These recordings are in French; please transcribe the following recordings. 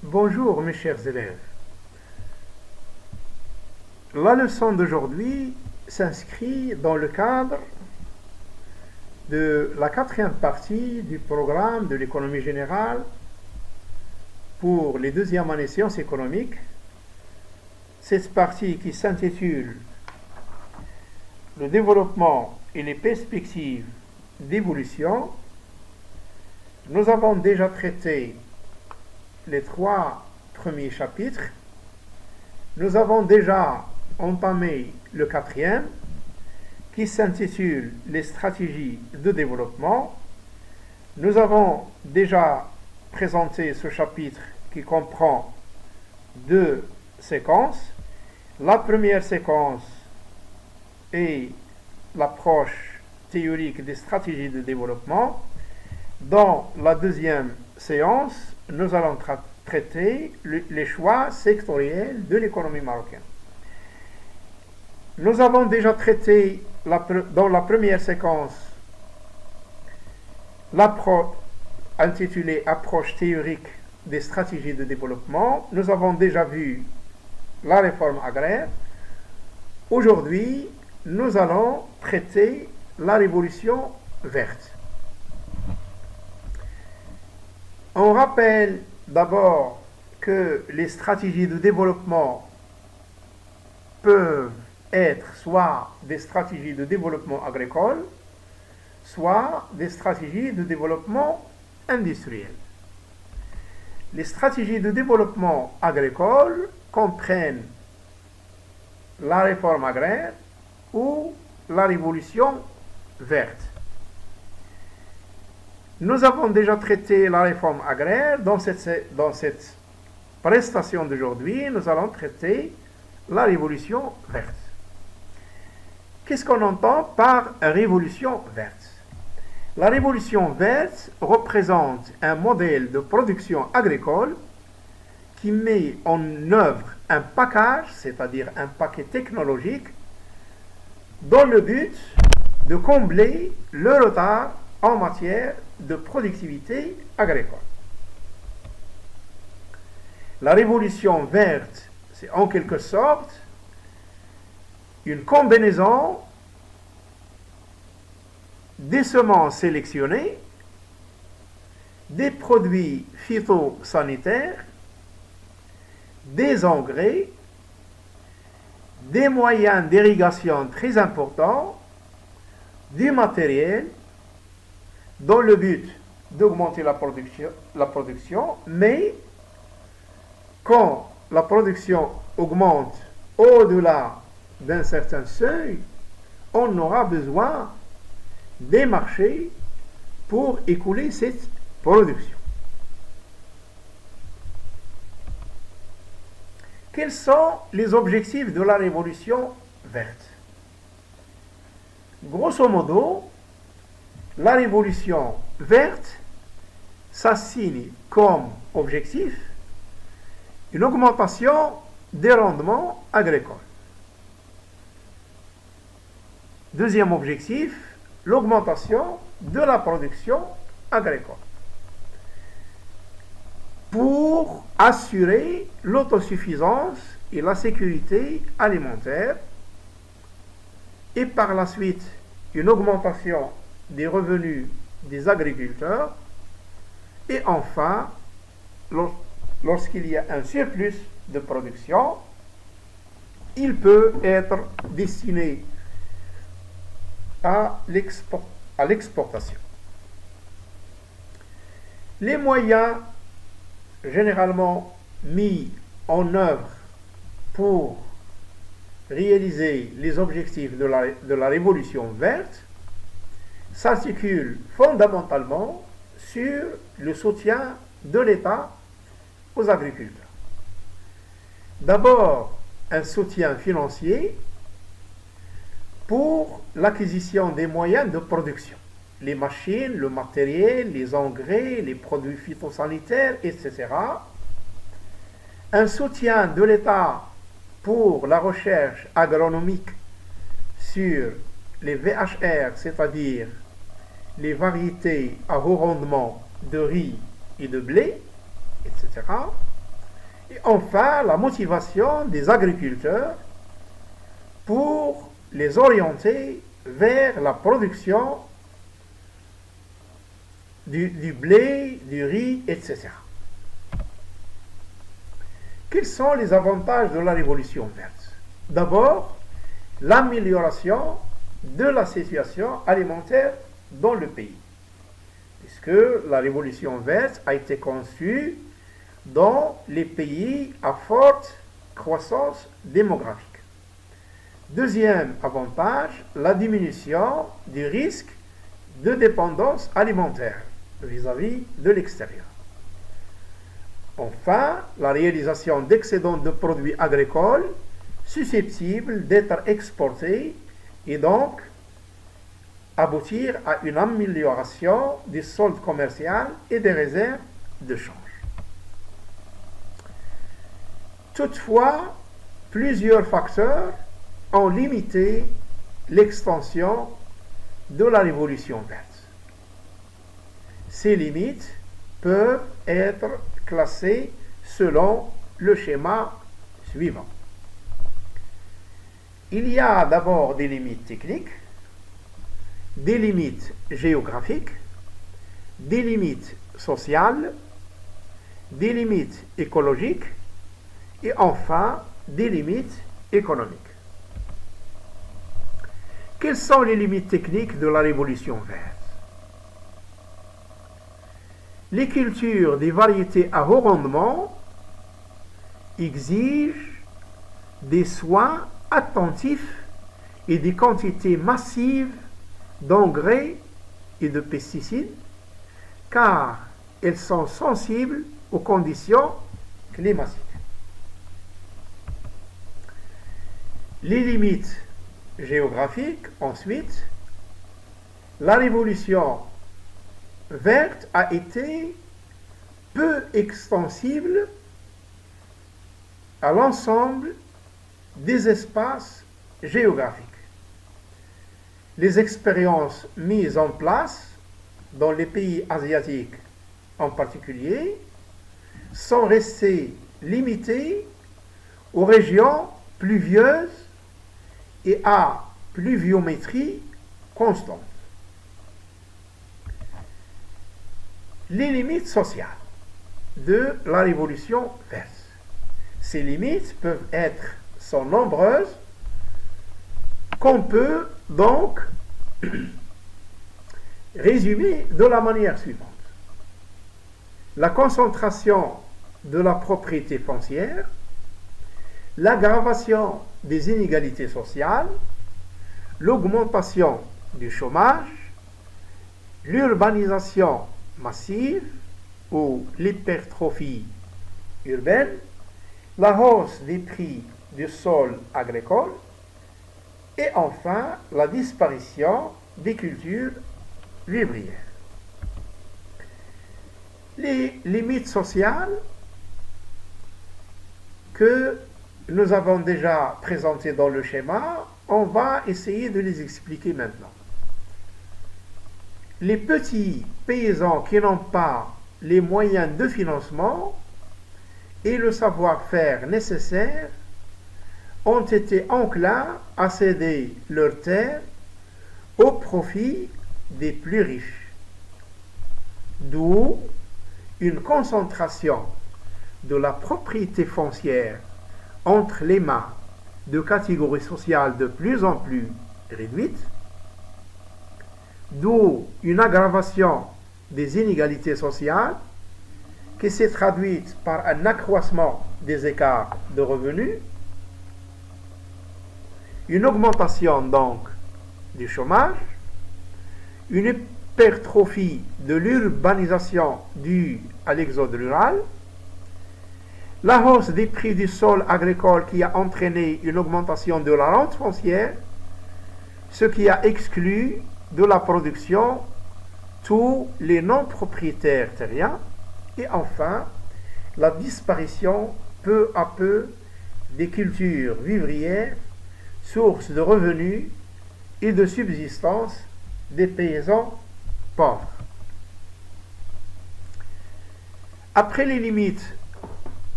Bonjour mes chers élèves. La leçon d'aujourd'hui s'inscrit dans le cadre de la quatrième partie du programme de l'économie générale pour les deuxièmes années sciences économiques. Cette partie qui s'intitule Le développement et les perspectives d'évolution. Nous avons déjà traité les 3 premiers chapitres. Nous avons déjà entamé le 4e qui s'intitule Les stratégies de développement. Nous avons déjà présenté ce chapitre qui comprend 2 séquences. La première séquence est l'approche théorique des stratégies de développement. Dans la deuxième séance, nous allons traiter les choix sectoriels de l'économie marocaine. Nous avons déjà traité dans la première séquence intitulée Approche théorique des stratégies de développement. Nous avons déjà vu la réforme agraire. Aujourd'hui, nous allons traiter la révolution verte. On rappelle d'abord que les stratégies de développement peuvent être soit des stratégies de développement agricole, soit des stratégies de développement industriel. Les stratégies de développement agricole comprennent la réforme agraire ou la révolution verte. Nous avons déjà traité la réforme agraire. Dans cette prestation d'aujourd'hui, nous allons traiter la révolution verte. Qu'est-ce qu'on entend par révolution verte? La révolution verte représente un modèle de production agricole qui met en œuvre un package, c'est-à-dire un paquet technologique, dans le but de combler le retard en matière de productivité agricole. La révolution verte, c'est en quelque sorte une combinaison des semences sélectionnées, des produits phytosanitaires, des engrais, des moyens d'irrigation très importants, du matériel, dans le but d'augmenter la production, mais quand la production augmente au-delà d'un certain seuil, on aura besoin des marchés pour écouler cette production. Quels sont les objectifs de la révolution verte? Grosso modo, la révolution verte s'assigne comme objectif une augmentation des rendements agricoles. Deuxième objectif, l'augmentation de la production agricole pour assurer l'autosuffisance et la sécurité alimentaire et par la suite une augmentation des revenus des agriculteurs et enfin, lorsqu'il y a un surplus de production, il peut être destiné à l'exportation. Les moyens généralement mis en œuvre pour réaliser les objectifs de la révolution verte s'articule fondamentalement sur le soutien de l'État aux agriculteurs. D'abord, un soutien financier pour l'acquisition des moyens de production, les machines, le matériel, les engrais, les produits phytosanitaires, etc. Un soutien de l'État pour la recherche agronomique sur les VHR, c'est-à-dire les variétés à haut rendement de riz et de blé, etc. Et enfin, la motivation des agriculteurs pour les orienter vers la production du blé, du riz, etc. Quels sont les avantages de la révolution verte? D'abord, l'amélioration de la situation alimentaire dans le pays, puisque la révolution verte a été conçue dans les pays à forte croissance démographique. Deuxième avantage, la diminution du risque de dépendance alimentaire vis-à-vis de l'extérieur. Enfin, la réalisation d'excédents de produits agricoles susceptibles d'être exportés et donc aboutir à une amélioration des soldes commerciaux et des réserves de change. Toutefois, plusieurs facteurs ont limité l'extension de la révolution verte. Ces limites peuvent être classées selon le schéma suivant. Il y a d'abord des limites techniques, des limites géographiques, des limites sociales, des limites écologiques et enfin des limites économiques. Quelles sont les limites techniques de la révolution verte? Les cultures des variétés à haut rendement exigent des soins attentifs et des quantités massives d'engrais et de pesticides, car elles sont sensibles aux conditions climatiques. Les limites géographiques, ensuite, la révolution verte a été peu extensible à l'ensemble des espaces géographiques. Les expériences mises en place dans les pays asiatiques en particulier sont restées limitées aux régions pluvieuses et à pluviométrie constante. Les limites sociales de la révolution verte. Ces limites sont nombreuses, qu'on peut donc résumer de la manière suivante. La concentration de la propriété foncière, l'aggravation des inégalités sociales, l'augmentation du chômage, l'urbanisation massive ou l'hypertrophie urbaine, la hausse des prix du sol agricole et enfin la disparition des cultures vivrières. Les limites sociales que nous avons déjà présentées dans le schéma, on va essayer de les expliquer maintenant. Les petits paysans qui n'ont pas les moyens de financement et le savoir-faire nécessaire ont été enclins à céder leurs terres au profit des plus riches. D'où une concentration de la propriété foncière entre les mains de catégories sociales de plus en plus réduites, d'où une aggravation des inégalités sociales qui s'est traduite par un accroissement des écarts de revenus, une augmentation donc du chômage, une hypertrophie de l'urbanisation due à l'exode rural, la hausse des prix du sol agricole qui a entraîné une augmentation de la rente foncière, ce qui a exclu de la production tous les non-propriétaires terriens, et enfin la disparition peu à peu des cultures vivrières, source de revenus et de subsistance des paysans pauvres. Après les limites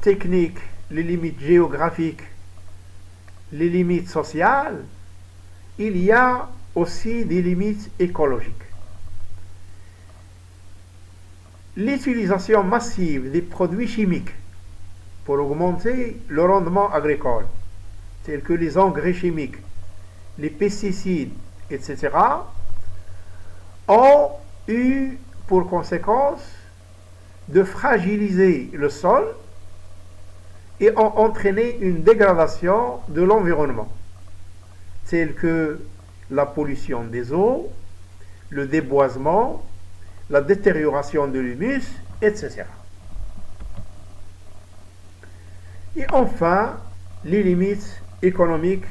techniques, les limites géographiques, les limites sociales, il y a aussi des limites écologiques. L'utilisation massive des produits chimiques pour augmenter le rendement agricole, tels que les engrais chimiques, les pesticides, etc., ont eu pour conséquence de fragiliser le sol et ont entraîné une dégradation de l'environnement, telle que la pollution des eaux, le déboisement, la détérioration de l'humus, etc. Et enfin, les limites économiques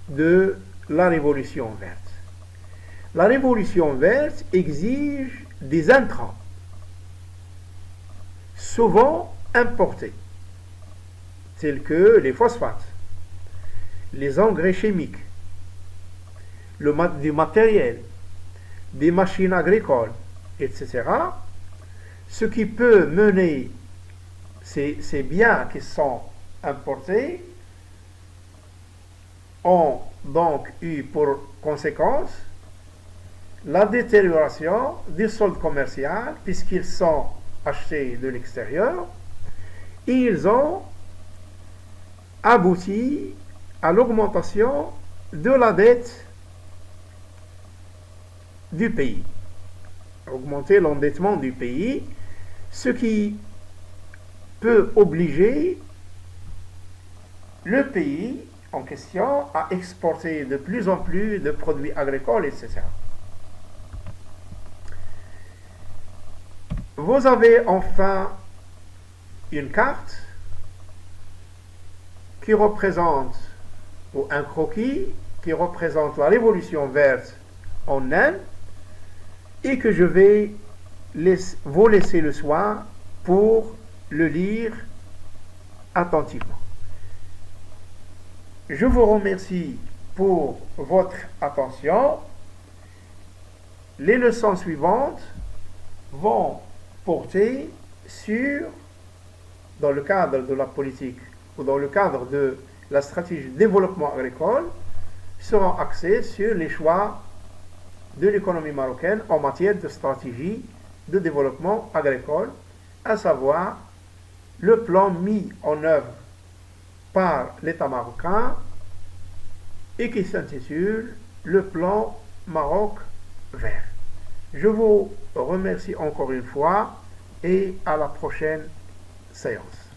de la révolution verte. La révolution verte exige des intrants, souvent importés, tels que les phosphates, les engrais chimiques, du matériel, des machines agricoles, etc. Ce qui peut mener ces biens qui sont importés ont donc eu pour conséquence la détérioration des soldes commerciaux puisqu'ils sont achetés de l'extérieur et ils ont abouti à l'augmentation de la dette du pays, augmenter l'endettement du pays, ce qui peut obliger le pays en question à exporter de plus en plus de produits agricoles, etc. Vous avez enfin une carte qui représente, ou un croquis qui représente la révolution verte en Inde et que je vais vous laisser le soin pour le lire attentivement. Je vous remercie pour votre attention. Les leçons suivantes vont porter sur, dans le cadre de la politique ou dans le cadre de la stratégie de développement agricole, seront axées sur les choix de l'économie marocaine en matière de stratégie de développement agricole, à savoir le plan mis en œuvre par l'État marocain et qui s'intitule le plan Maroc vert. Je vous remercie encore une fois et à la prochaine séance.